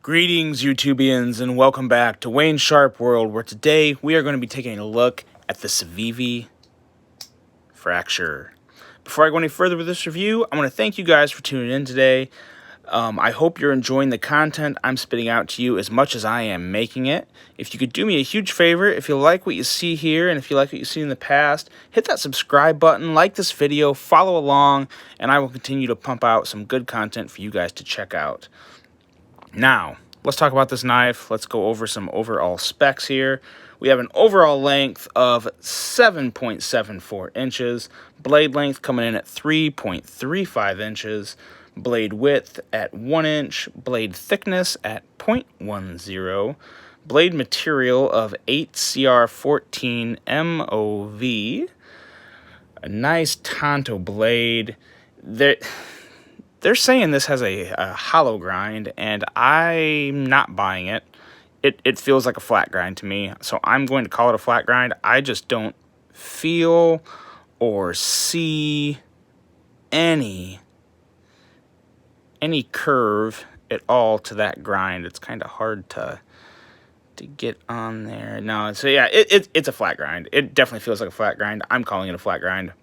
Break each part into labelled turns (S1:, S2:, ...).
S1: Greetings, YouTubians, and welcome back to Wayne Sharp World, where today we are going to be taking a look at the Civivi Fracture. Before I go any further with this review, I want to thank you guys for tuning in today. I hope you're enjoying the content I'm spitting out to you as much as I am making it. If you could do me a huge favor, if you like what you see here and if you like what you've seen in the past, hit that subscribe button, like this video, follow along, and I will continue to pump out some good content for you guys to check out. Now, let's talk about this knife. Let's go over some overall specs here. We have an overall length of 7.74 inches, blade length coming in at 3.35 inches, blade width at 1 inch, blade thickness at 0.10, blade material of 8CR14 MOV, a nice Tanto blade. They're saying this has a hollow grind, and I'm not buying it. It feels like a flat grind to me, so I'm going to call it a flat grind. I just don't feel or see any curve at all to that grind. It's kind of hard to get on there. No, so yeah, it's a flat grind. It definitely feels like a flat grind. I'm calling it a flat grind.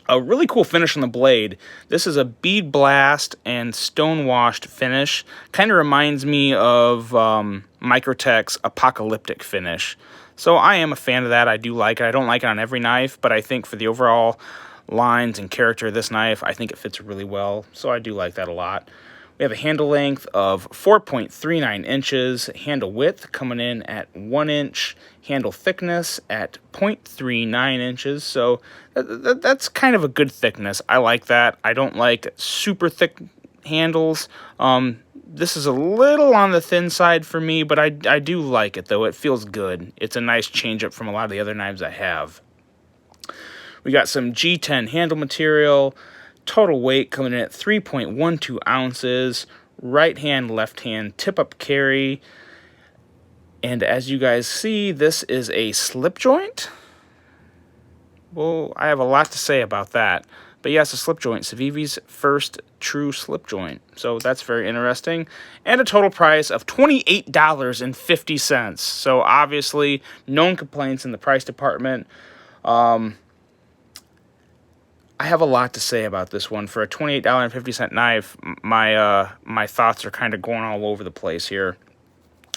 S1: A really cool finish on the blade. This is a bead blast and stone washed finish. Kind of reminds me of Microtech's apocalyptic finish. So I am a fan of that. I do like it. I don't like it on every knife, but I think for the overall lines and character of this knife, I think it fits really well. So I do like that a lot. We have a handle length of 4.39 inches, handle width coming in at 1 inch, handle thickness at 0.39 inches, so that's kind of a good thickness. I like that. I don't like super thick handles. This is a little on the thin side for me, but I do like it, though. It feels good. It's a nice change up from a lot of the other knives I have. We got some G10 handle material. Total weight coming in at 3.12 ounces, right hand, left hand, tip up carry. And as you guys see, this is a slip joint. Well, I have a lot to say about that. But yes, a slip joint, Civivi's first true slip joint. So that's very interesting. And a total price of $28.50. So obviously, known complaints in the price department. I have a lot to say about this one. For a $28.50 knife, my thoughts are kind of going all over the place here.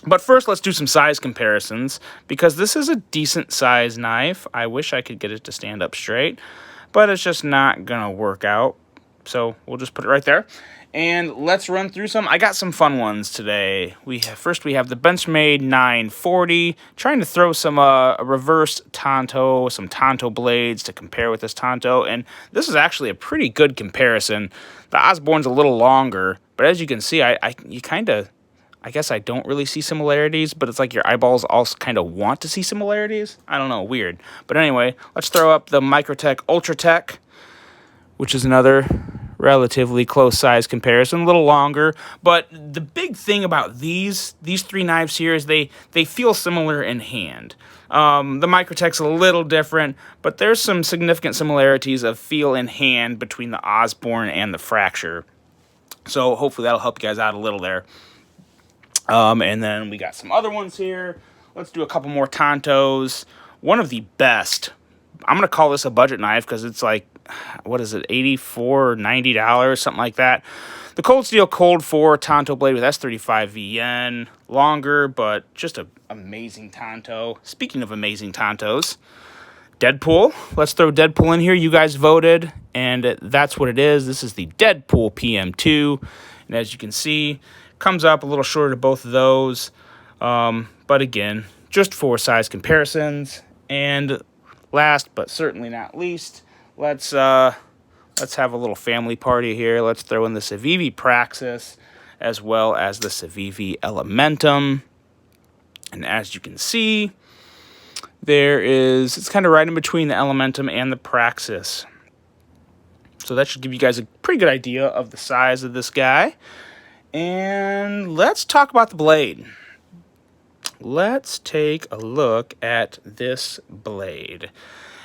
S1: But first, let's do some size comparisons, because this is a decent size knife. I wish I could get it to stand up straight, but it's just not going to work out. So we'll just put it right there. And let's run through some. I got some fun ones today. First we have the Benchmade 940, trying to throw some reverse Tanto, some Tanto blades to compare with this Tanto, and this is actually a pretty good comparison. The Osborne's a little longer, but as you can see, I guess I don't really see similarities, but it's like your eyeballs also kind of want to see similarities. I don't know, weird. But anyway, let's throw up the Microtech Ultratech, which is another relatively close size comparison, a little longer. But the big thing about these three knives here is they feel similar in hand. The Microtech's a little different, but there's some significant similarities of feel in hand between the Osborne and the Fracture. So hopefully that'll help you guys out a little there. And then we got some other ones here. Let's do a couple more Tantos. One of the best. I'm going to call this a budget knife because it's like, what is it, $84 or $90, something like that. The Cold Steel Cold 4 Tanto blade with S35VN. Longer, but just an amazing Tanto. Speaking of amazing Tantos, Deadpool. Let's throw Deadpool in here. You guys voted, and that's what it is. This is the Deadpool Pm2. And as you can see, comes up a little shorter to both of those. But again, just for size comparisons. And last but certainly not least, let's have a little family party here. Let's throw in the Civivi Praxis as well as the Civivi Elementum. And as you can see, it's kind of right in between the Elementum and the Praxis. So that should give you guys a pretty good idea of the size of this guy. And let's talk about the blade. Let's take a look at this blade.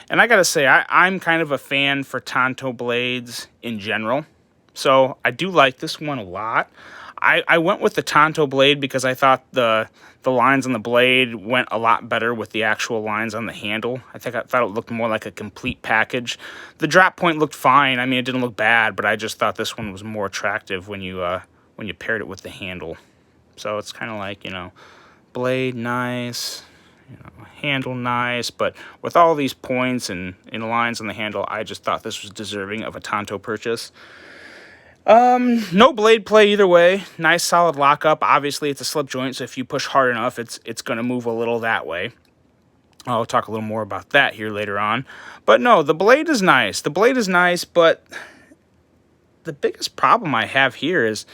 S1: And I gotta say, I'm kind of a fan for Tanto blades in general. So I do like this one a lot. I went with the Tonto blade because I thought the lines on the blade went a lot better with the actual lines on the handle. I thought it looked more like a complete package. The drop point looked fine. I mean, it didn't look bad, but I just thought this one was more attractive when you paired it with the handle. So it's kind of like, you know, blade nice, you know, handle nice, but with all these points and lines on the handle, I just thought this was deserving of a Tonto purchase. No blade play either way. Nice solid lockup. Obviously, it's a slip joint, so if you push hard enough, it's going to move a little that way. I'll talk a little more about that here later on. But no, the blade is nice. The blade is nice, but the biggest problem I have here is,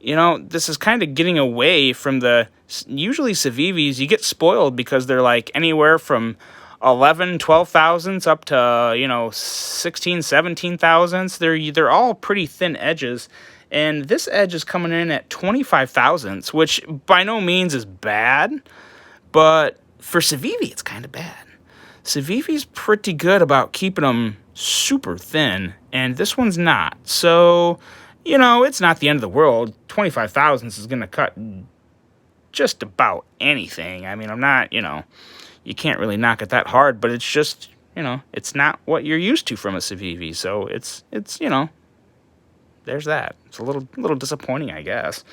S1: you know, this is kind of getting away from the... Usually Civivis, you get spoiled because they're like anywhere from 11, 12 thousandths up to, you know, 16, 17 thousandths. They're all pretty thin edges. And this edge is coming in at 25 thousandths, which by no means is bad. But for Civivi, it's kind of bad. Civivi's pretty good about keeping them super thin, and this one's not. So, you know, it's not the end of the world. 25 thousandths is going to cut just about anything. I mean, I'm not, you know... You can't really knock it that hard, but it's just, you know, it's not what you're used to from a Civivi. So it's you know, there's that. It's a little disappointing, I guess.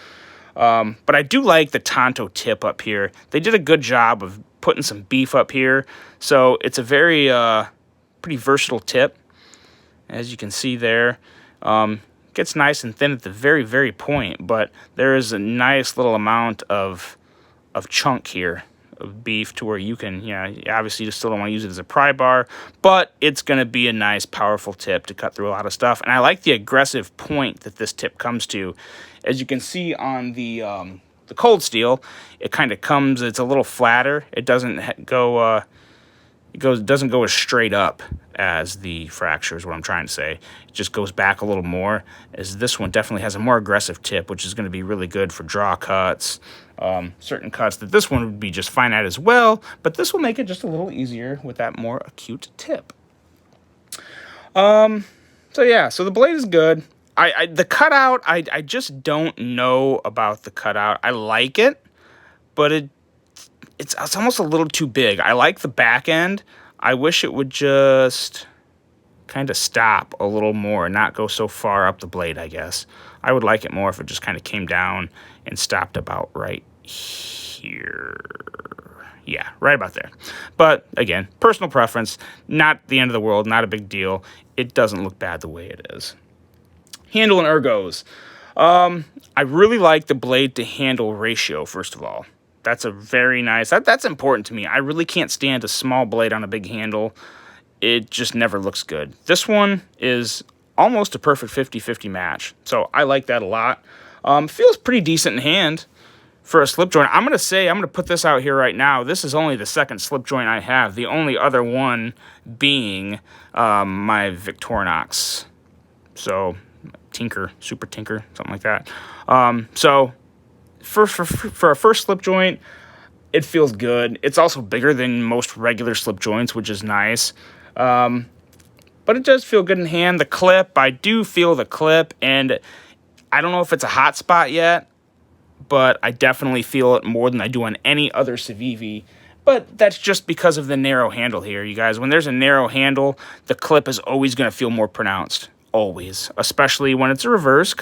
S1: But I do like the Tonto tip up here. They did a good job of putting some beef up here. So it's a very, pretty versatile tip. As you can see there. Gets nice and thin at the very, very point, but there is a nice little amount of chunk here. Of beef to where you can, you know, obviously you still don't want to use it as a pry bar, but it's going to be a nice, powerful tip to cut through a lot of stuff. And I like the aggressive point that this tip comes to. As you can see on the cold steel, it kind of comes, it's a little flatter. It doesn't go, doesn't go as straight up as the Fracture is what I'm trying to say. It just goes back a little more, as this one definitely has a more aggressive tip, which is going to be really good for draw cuts, certain cuts that this one would be just fine at as well, but this will make it just a little easier with that more acute tip. So yeah, so the blade is good. The cutout, I just don't know about the cutout. I like it, but it's almost a little too big. I like the back end. I wish it would just kind of stop a little more, not go so far up the blade, I guess. I would like it more if it just kind of came down and stopped about right here. Yeah, right about there. But again, personal preference, not the end of the world, not a big deal. It doesn't look bad the way it is. Handle and ergos. I really like the blade to handle ratio, first of all. That's a very nice, that's important to me. I really can't stand a small blade on a big handle. It just never looks good. This one is almost a perfect 50-50 match. So I like that a lot. Feels pretty decent in hand for a slip joint. I'm going to put this out here right now. This is only the second slip joint I have. The only other one being my Victorinox. So Tinker, Super Tinker, something like that. So for a first slip joint, it feels good. It's also bigger than most regular slip joints, which is nice. But it does feel good in hand. The clip, I do feel the clip, and I don't know if it's a hot spot yet, but I definitely feel it more than I do on any other Civivi. But that's just because of the narrow handle here, you guys. When there's a narrow handle, the clip is always going to feel more pronounced. Always, especially when it's a reverse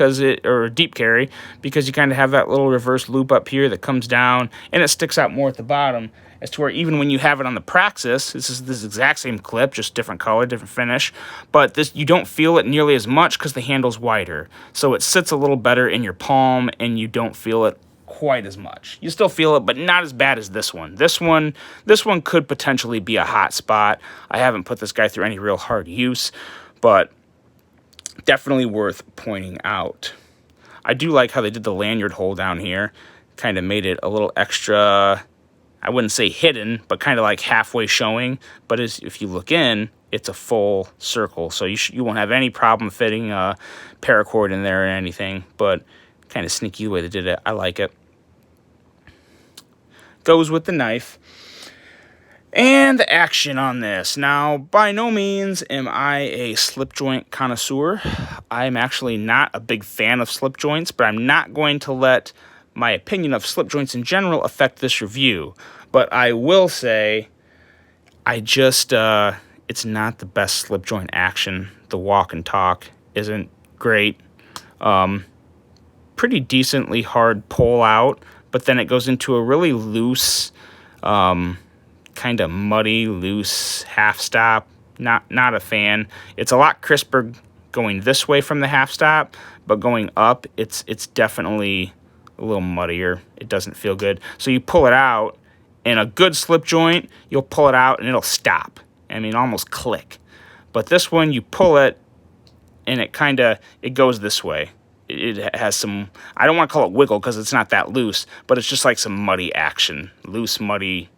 S1: or a deep carry, because you kind of have that little reverse loop up here that comes down and it sticks out more at the bottom, as to where even when you have it on the Praxis, this is this exact same clip, just different color, different finish, but this, you don't feel it nearly as much because the handle's wider, so it sits a little better in your palm and you don't feel it quite as much. You still feel it, but not as bad as this one. This one could potentially be a hot spot. I haven't put this guy through any real hard use, but definitely worth pointing out. I do like how they did the lanyard hole down here. Kind of made it a little extra, I wouldn't say hidden, but kind of like halfway showing. But if you look in, it's a full circle. So you won't have any problem fitting a paracord in there or anything. But kind of sneaky the way they did it. I like it. Goes with the knife. And the action on this. Now, by no means am I a slip joint connoisseur. I'm actually not a big fan of slip joints, but I'm not going to let my opinion of slip joints in general affect this review. But I will say, it's not the best slip joint action. The walk and talk isn't great. Pretty decently hard pull out, but then it goes into a really loose, kind of muddy, loose half stop. Not a fan. It's a lot crisper going this way from the half stop, but going up, it's definitely a little muddier. It doesn't feel good. So you pull it out, and a good slip joint, you'll pull it out and it'll stop. I mean, almost click. But this one, you pull it, and it goes this way. It has some, I don't want to call it wiggle because it's not that loose, but it's just like some muddy action. Loose, muddy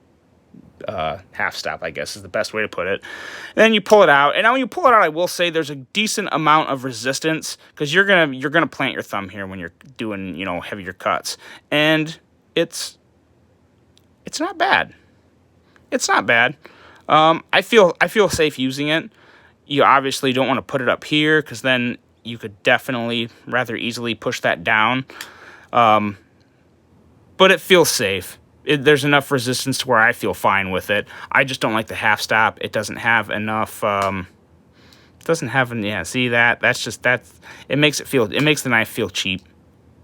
S1: half stop, I guess is the best way to put it. And then you pull it out, and now when you pull it out, I will say there's a decent amount of resistance because you're gonna plant your thumb here when you're doing heavier cuts, and it's not bad. It's not bad. I feel safe using it. You obviously don't want to put it up here because then you could definitely rather easily push that down. But it feels safe. There's enough resistance to where I feel fine with it. I just don't like the half stop. It doesn't have enough. See that? It makes the knife feel cheap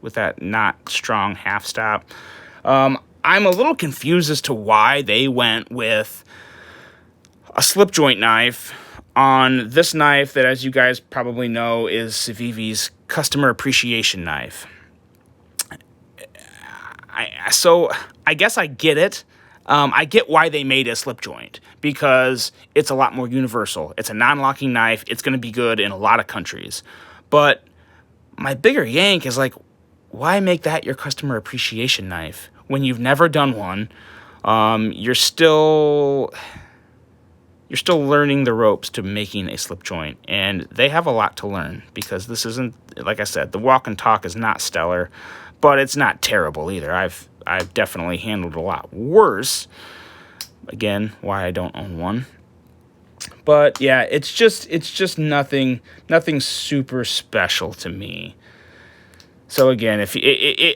S1: with that not strong half stop. I'm a little confused as to why they went with a slip joint knife on this knife that, as you guys probably know, is Civivi's customer appreciation knife. So I guess I get it. I get why they made a slip joint, because it's a lot more universal. It's a non-locking knife. It's going to be good in a lot of countries. But my bigger yank is like, why make that your customer appreciation knife when you've never done one? You're still learning the ropes to making a slip joint, and they have a lot to learn, because this isn't, like I said, the walk and talk is not stellar, but it's not terrible either. I've definitely handled a lot worse. Again, why I don't own one. But yeah, it's just nothing super special to me. So again,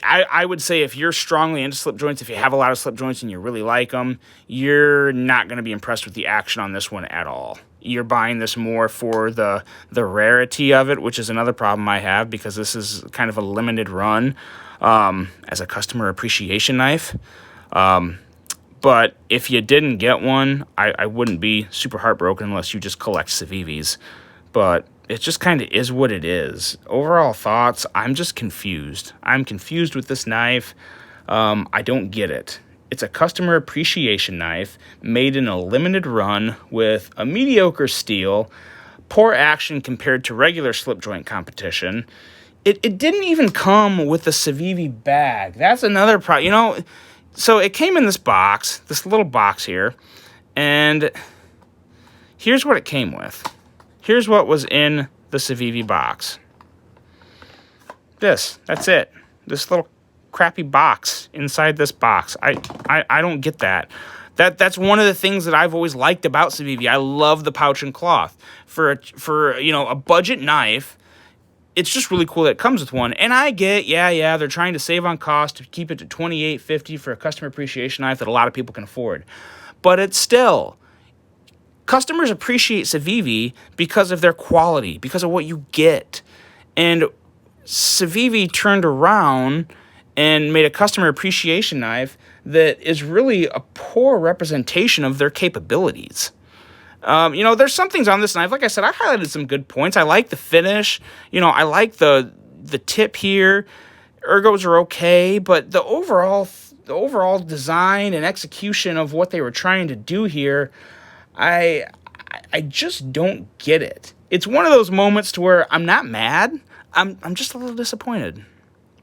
S1: I would say if you're strongly into slip joints, if you have a lot of slip joints and you really like them, you're not going to be impressed with the action on this one at all. You're buying this more for the rarity of it, which is another problem I have, because this is kind of a limited run as a customer appreciation knife. But if you didn't get one, I wouldn't be super heartbroken unless you just collect Civivis. But it just kind of is what it is. Overall thoughts, I'm just confused. I'm confused with this knife. I don't get it. It's a customer appreciation knife made in a limited run with a mediocre steel, poor action compared to regular slip joint competition. It didn't even come with a Civivi bag. That's another problem. So it came in this box, this little box here, and here's what it came with. Here's what was in the Civivi box. That's it. This little crappy box inside this box. I don't get that. That's one of the things that I've always liked about Civivi. I love the pouch and cloth. For a budget knife, it's just really cool that it comes with one. And I get, they're trying to save on cost to keep it to $28.50 for a customer appreciation knife that a lot of people can afford. But it's still, customers appreciate Civivi because of their quality, because of what you get. And Civivi turned around and made a customer appreciation knife that is really a poor representation of their capabilities. There's some things on this knife. Like I said, I highlighted some good points. I like the finish. I like the tip here. Ergos are okay, but the overall design and execution of what they were trying to do here, I just don't get it. It's one of those moments to where I'm not mad. I'm just a little disappointed.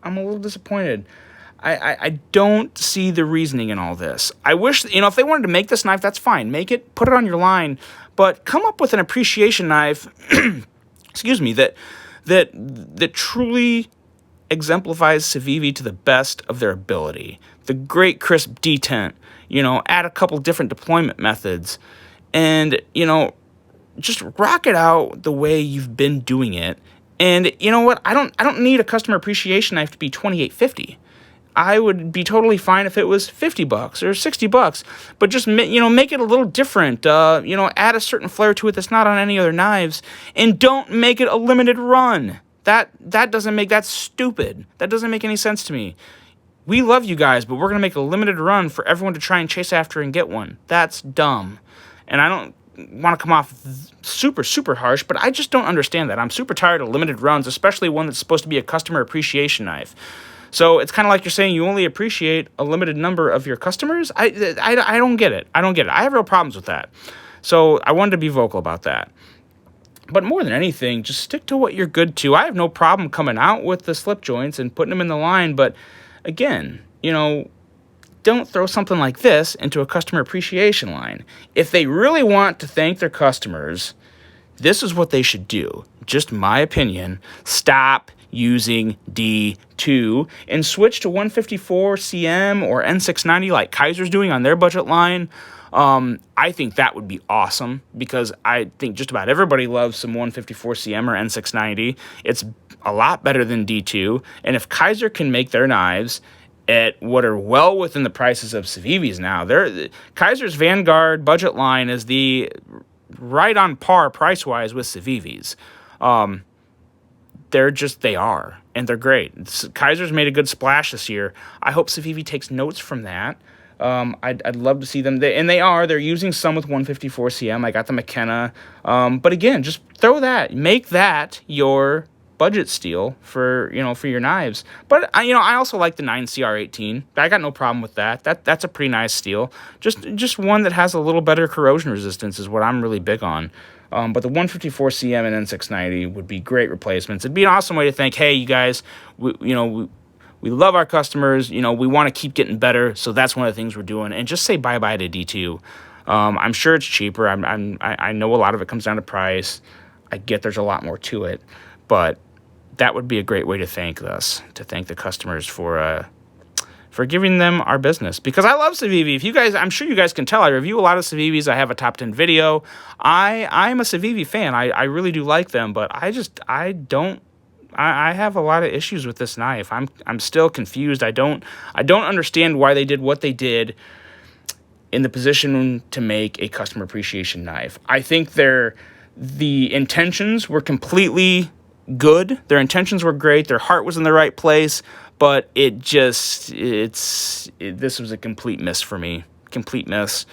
S1: I'm a little disappointed. I don't see the reasoning in all this. I wish, if they wanted to make this knife, that's fine. Make it, put it on your line, but come up with an appreciation knife, excuse me, that truly exemplifies Civivi to the best of their ability. The great crisp detent, add a couple different deployment methods, and, just rock it out the way you've been doing it. And you know what? I don't need a customer appreciation knife to be $28.50. I would be totally fine if it was $50 or $60, but just make it a little different. Add a certain flair to it that's not on any other knives, and don't make it a limited run. That's stupid. That doesn't make any sense to me. We love you guys, but we're gonna make a limited run for everyone to try and chase after and get one. That's dumb, and I don't want to come off super, super harsh, but I just don't understand that. I'm super tired of limited runs, especially one that's supposed to be a customer appreciation knife. So it's kind of like you're saying you only appreciate a limited number of your customers. I don't get it. I don't get it. I have real problems with that. So I wanted to be vocal about that. But more than anything, just stick to what you're good to. I have no problem coming out with the slip joints and putting them in the line, but again, don't throw something like this into a customer appreciation line. If they really want to thank their customers, this is what they should do. Just my opinion. Stop using D2 and switch to 154 CM or N690 like Kaiser's doing on their budget line. I think that would be awesome because I think just about everybody loves some 154 CM or N690. It's a lot better than D2. And if Kaiser can make their knives at what are well within the prices of Civivi's now, Kaiser's Vanguard budget line is the right on par price-wise with Civivi's. They are, and they're great. Kaiser's made a good splash this year. I hope Civivi takes notes from that. I'd love to see them. They're using some with 154 CM. I got the McKenna. But again, just make that your budget steel for your knives. But I also like the 9CR18. I got no problem with that. That's a pretty nice steel. Just one that has a little better corrosion resistance is what I'm really big on. But the 154 CM and N690 would be great replacements. It'd be an awesome way to think, hey, you guys, we love our customers. We want to keep getting better. So that's one of the things we're doing. And just say bye-bye to D2. I'm sure it's cheaper. I know a lot of it comes down to price. I get there's a lot more to it. But that would be a great way to thank us, to thank the customers for giving them our business. Because I love Civivi. I'm sure you guys can tell, I review a lot of Civivis. I have a top 10 video. I'm a Civivi fan. I really do like them, but I have a lot of issues with this knife. I'm still confused. I don't understand why they did what they did in the position to make a customer appreciation knife. I think the intentions were completely good. Their intentions were great. Their heart was in the right place, but this was a complete miss for me. Complete miss.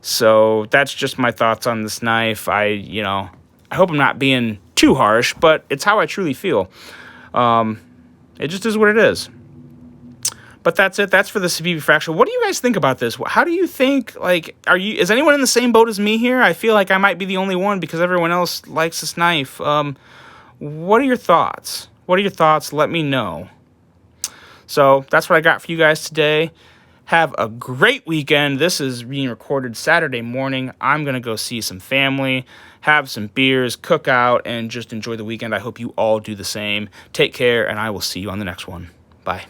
S1: So that's just my thoughts on this knife. I hope I'm not being too harsh, but it's how I truly feel. It just is what it is. But that's it. That's for the Civivi Fracture. What do you guys think about this? How do you think, is anyone in the same boat as me here? I feel like I might be the only one because everyone else likes this knife. What are your thoughts? Let me know. So that's what I got for you guys today. Have a great weekend. This is being recorded Saturday morning. I'm going to go see some family, have some beers, cook out, and just enjoy the weekend. I hope you all do the same. Take care, and I will see you on the next one. Bye.